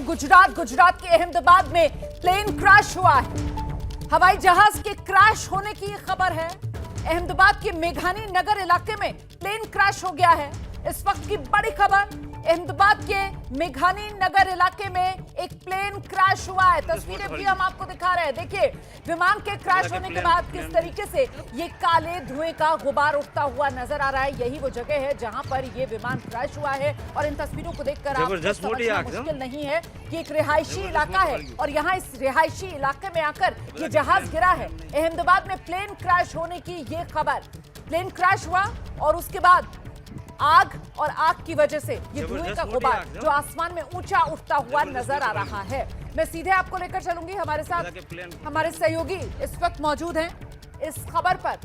गुजरात के अहमदाबाद में plane crash हुआ है। हवाई जहाज के क्रैश होने की खबर है। अहमदाबाद के मेघानी नगर इलाके में प्लेन क्रैश हो गया है। इस वक्त की बड़ी खबर, अहमदाबाद के मेघानी नगर इलाके में एक प्लेन क्रैश हुआ है। तस्वीरें भी हम आपको दिखा रहे हैं। देखिए, विमान के क्रैश होने के बाद किस तरीके से ये काले धुएं का गुबार उठता हुआ नजर आ रहा है। यही वो जगह है जहां पर ये विमान क्रैश हुआ है और इन तस्वीरों को देखकर आपको समझना मुश्किल नहीं है कि एक रिहायशी इलाका है और यहाँ इस रिहायशी इलाके में आकर ये जहाज गिरा है। अहमदाबाद में प्लेन क्रैश होने की ये खबर, प्लेन क्रैश हुआ और उसके बाद आग और आग की वजह से ये धुएं का गुबार जो आसमान में ऊंचा उठता हुआ नजर आ रहा है। मैं सीधे आपको लेकर चलूंगी, हमारे साथ हमारे सहयोगी इस वक्त मौजूद हैं इस खबर पर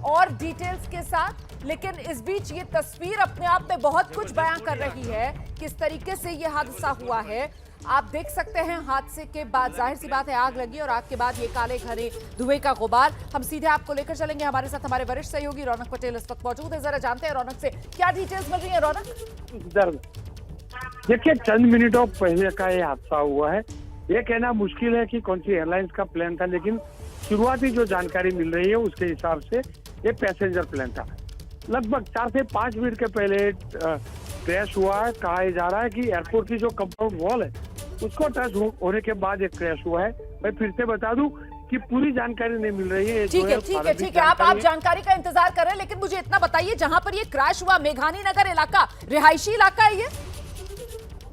और डिटेल्स के साथ। लेकिन इस बीच ये तस्वीर अपने आप में बहुत कुछ बयां कर रही है, किस तरीके से ये हादसा हुआ है। आप देख सकते हैं हादसे के बाद जाहिर सी बात है आग लगी और आग के बाद ये काले घने धुएं का गुबार। हम सीधे आपको लेकर चलेंगे, हमारे साथ हमारे वरिष्ठ सहयोगी रौनक पटेल इस वक्त मौजूद है। जरा जानते हैं रौनक से क्या डिटेल्स मिल रही है। रौनक, देखिए, चंद मिनटों पहले का ये हादसा हुआ है। ये कहना मुश्किल है कि कौन सी एयरलाइंस का प्लेन था, लेकिन शुरुआती जो जानकारी मिल रही है उसके हिसाब से ये पैसेंजर प्लेन था। लगभग 4 से 5 मिनट के पहले क्रैश हुआ है। कहा जा रहा है कि एयरपोर्ट की जो कंपाउंड वॉल है उसको टच होने के बाद एक क्रैश हुआ है। मैं फिर से बता दूं कि पूरी जानकारी नहीं मिल रही है। ठीक है, आप जानकारी का इंतजार कर रहे हैं, लेकिन मुझे इतना बताइए, जहां पर ये क्रैश हुआ मेघानी नगर इलाका रिहायशी इलाका है ये?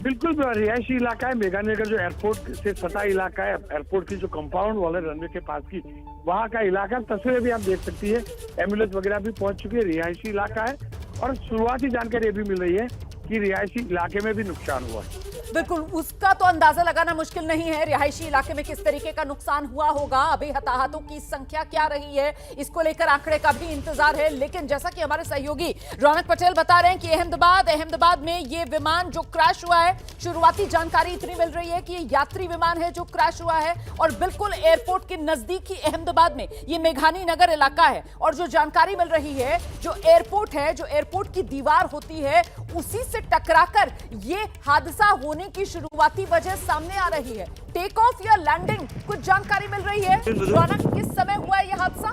बिल्कुल रिहायशी इलाका है। मेघानी नगर जो एयरपोर्ट से सटा इलाका है, एयरपोर्ट की जो कंपाउंड वॉल है रनवे के पास की, वहाँ का इलाका। तस्वीरें भी आप देख सकती है, एम्बुलेंस वगैरह भी पहुंच चुकी है। रिहायशी इलाका है और शुरुआती जानकारी भी मिल रही है कि रिहायशी इलाके में भी नुकसान हुआ है। बिल्कुल, उसका तो अंदाजा लगाना मुश्किल नहीं है रिहायशी इलाके में किस तरीके का नुकसान हुआ होगा। अभी हताहतों की संख्या क्या रही है इसको लेकर आंकड़े का भी इंतजार है। लेकिन जैसा कि हमारे सहयोगी रौनक पटेल बता रहे हैं कि अहमदाबाद में ये विमान जो क्रैश हुआ है, शुरुआती जानकारी इतनी मिल रही है कि ये यात्री विमान है जो क्रैश हुआ है और बिल्कुल एयरपोर्ट के नजदीक ही अहमदाबाद में ये मेघानी नगर इलाका है। और जो जानकारी मिल रही है, जो एयरपोर्ट है, जो एयरपोर्ट की दीवार होती है, उसी से टकराकर ये हादसा होने की शुरुआती वजह सामने आ रही है। टेक ऑफ या लैंडिंग, कुछ जानकारी मिल रही है? रौनक, किस समय हुआ है यह हादसा?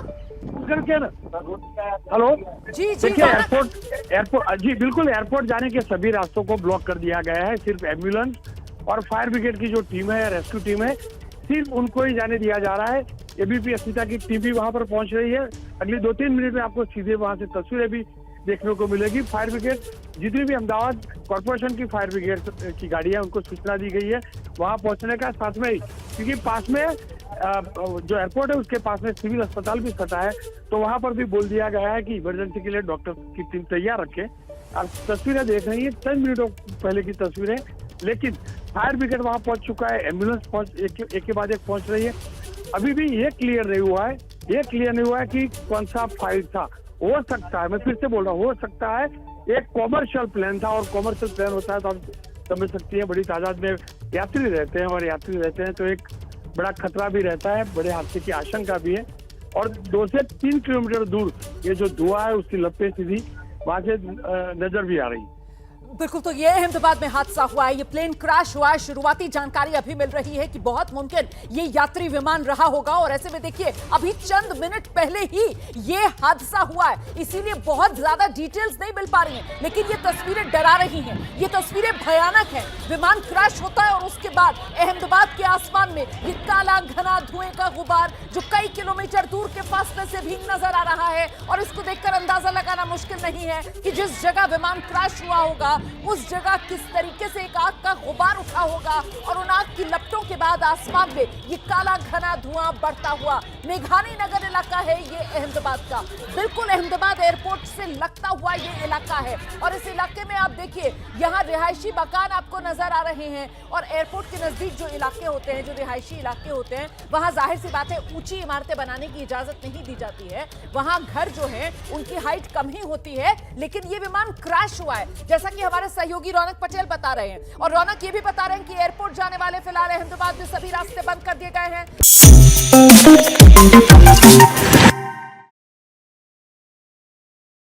हेलो जी, देखिए, एयरपोर्ट जी बिल्कुल, एयरपोर्ट जाने के सभी रास्तों को ब्लॉक कर दिया गया है। सिर्फ एम्बुलेंस और फायर ब्रिगेड की जो टीम है, रेस्क्यू टीम है, सिर्फ उनको ही जाने दिया जा रहा है। एबीपी अस्मिता की टीम भी वहां पर पहुंच रही है। अगली 2-3 मिनट में आपको सीधे वहां से तस्वीरें भी देखने को मिलेगी। फायर ब्रिगेड, जितनी भी अहमदाबाद कॉर्पोरेशन की फायर ब्रिगेड की गाड़ी है, उनको सूचना दी गई है वहां पहुंचने का। साथ में ही क्योंकि पास में जो एयरपोर्ट है उसके पास में सिविल अस्पताल भी सटा है, तो वहां पर भी बोल दिया गया है कि इमरजेंसी के लिए डॉक्टर की टीम तैयार रखे। आप तस्वीरें देख रही है, चंद मिनटों पहले की तस्वीरें, लेकिन फायर ब्रिगेड वहां पहुंच चुका है। एम्बुलेंस एक के बाद एक पहुंच रही है। अभी भी ये क्लियर नहीं हुआ है कि कौन सा फाइल था। हो सकता है, मैं फिर से बोल रहा हूँ, हो सकता है एक कॉमर्शियल प्लेन था, और कॉमर्शियल प्लेन होता है तो आप समझ सकती हैं बड़ी तादाद में यात्री रहते हैं, और यात्री रहते हैं तो एक बड़ा खतरा भी रहता है, बड़े हादसे की आशंका भी है। और 2 से 3 किलोमीटर दूर ये जो धुआं है उसकी लपटें सीधी वहां से नजर भी आ रही है। बिल्कुल, तो ये अहमदाबाद में हादसा हुआ है, ये प्लेन क्रैश हुआ है। शुरुआती जानकारी अभी मिल रही है कि बहुत मुमकिन ये यात्री विमान रहा होगा और ऐसे में देखिए अभी चंद मिनट पहले ही ये हादसा हुआ है, इसीलिए बहुत ज्यादा डिटेल्स नहीं मिल पा रही हैं। लेकिन ये तस्वीरें डरा रही हैं, ये तस्वीरें भयानक हैं। विमान क्रैश होता है और उसके बाद अहमदाबाद के आसमान में ये काला घना धुएं का गुबार जो कई किलोमीटर दूर के फासले से भी नजर आ रहा है। और इसको देखकर अंदाजा लगाना मुश्किल नहीं है कि जिस जगह विमान क्रैश हुआ होगा उस जगह किस तरीके से एक आग का गुबार उठा होगा और उन आग की लपटों के बाद आसमान में ये काला घना धुआं बढ़ता हुआ। मेघानी नगर इलाका है ये अहमदाबाद का, बिल्कुल अहमदाबाद एयरपोर्ट से लगता हुआ ये इलाका है। और इस इलाके में आप देखिए, यहाँ रिहायशी मकान आपको नजर आ रहे हैं और एयरपोर्ट के नजदीक जो इलाके होते हैं, जो रिहायशी इलाके होते हैं, वहां जाहिर सी बात है ऊंची इमारतें बनाने की इजाजत नहीं दी जाती है। वहां घर जो है उनकी हाइट कम ही होती है। लेकिन ये विमान क्रैश हुआ है, जैसा कि हमारे सहयोगी रौनक पटेल बता रहे हैं। और रौनक ये भी बता रहे हैं कि एयरपोर्ट जाने वाले फिलहाल अहमदाबाद में सभी रास्ते बंद कर दिए गए हैं।